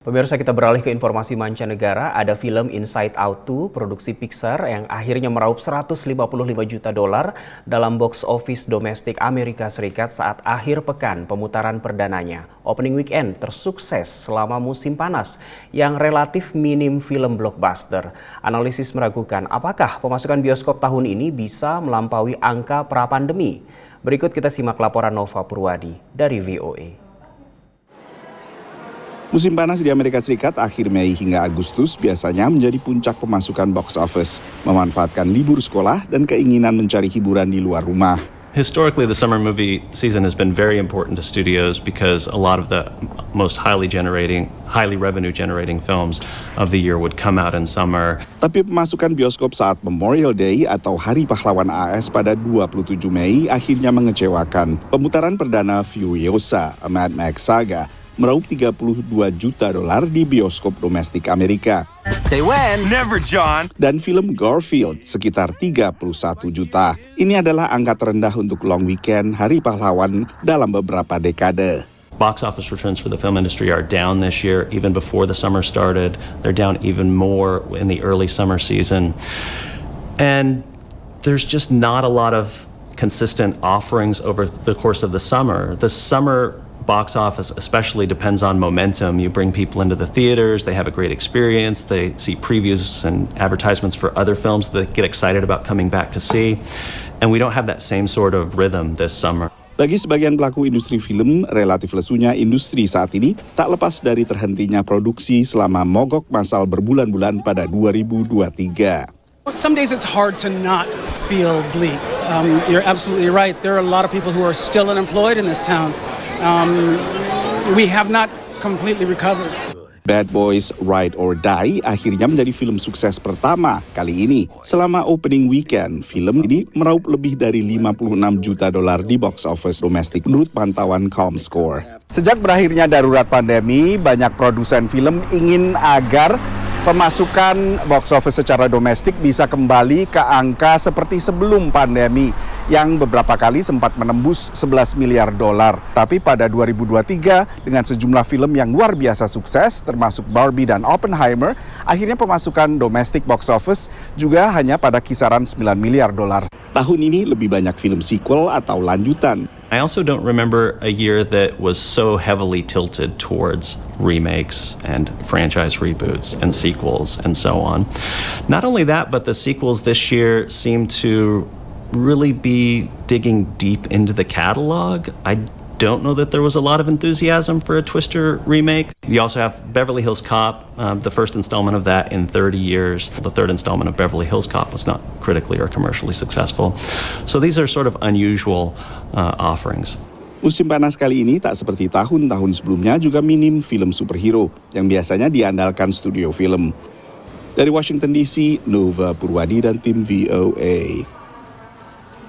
Pemirsa, kita beralih ke informasi mancanegara. Ada film Inside Out 2 produksi Pixar yang akhirnya meraup $155 juta dalam box office domestik Amerika Serikat saat akhir pekan pemutaran perdananya. Opening weekend tersukses selama musim panas yang relatif minim film blockbuster. Analisis meragukan apakah pemasukan bioskop tahun ini bisa melampaui angka pra-pandemi. Berikut kita simak laporan Nova Purwadi dari VOA. Musim panas di Amerika Serikat akhir Mei hingga Agustus biasanya menjadi puncak pemasukan box office, memanfaatkan libur sekolah dan keinginan mencari hiburan di luar rumah. Historically, the summer movie season has been very important to studios because a lot of the most highly revenue generating films of the year would come out in summer. Tapi pemasukan bioskop saat Memorial Day atau Hari Pahlawan AS pada 27 Mei akhirnya mengecewakan. Pemutaran perdana Furiosa, A Mad Max Saga meraup $32 juta di bioskop domestik Amerika. Say when? Never, John. Dan film Garfield sekitar 31 juta. Ini adalah angka terendah untuk long weekend Hari Pahlawan dalam beberapa dekade. Box office returns for the film industry are down this year, even before the summer started. They're down even more in the early summer season. And there's just not a lot of consistent offerings over the course of the summer. The summer box office especially depends on momentum. You bring people into the theaters, they have a great experience, they see previews and advertisements for other films that they get excited about coming back to see. And we don't have that same sort of rhythm this summer. Bagi sebagian pelaku industri film, relatif lesunya industri saat ini tak lepas dari terhentinya produksi selama mogok massal berbulan-bulan pada 2023. Some days it's hard to not feel bleak. You're absolutely right. There are a lot of people who are still unemployed in this town. We have not completely recovered. Bad Boys Ride or Die akhirnya menjadi film sukses pertama kali ini. Selama opening weekend, film ini meraup lebih dari $56 juta di box office domestik menurut pantauan Comscore. Sejak berakhirnya darurat pandemi, banyak produsen film ingin agar pemasukan box office secara domestik bisa kembali ke angka seperti sebelum pandemi yang beberapa kali sempat menembus $11 miliar. Tapi pada 2023 dengan sejumlah film yang luar biasa sukses termasuk Barbie dan Oppenheimer, akhirnya pemasukan domestik box office juga hanya pada kisaran $9 miliar. Tahun ini lebih banyak film sequel atau lanjutan. I also don't remember a year that was so heavily tilted towards remakes and franchise reboots and sequels and so on. Not only that, but the sequels this year seem to really be digging deep into the catalog. I don't know that there was a lot of enthusiasm for a Twister remake. You also have Beverly Hills Cop, the first installment of that in 30 years. The third installment of Beverly Hills Cop was not critically or commercially successful. So these are sort of unusual offerings. Musim panas kali ini tak seperti tahun-tahun sebelumnya juga minim film superhero yang biasanya diandalkan studio film. Dari Washington DC, Nova Purwadi dan tim VOA.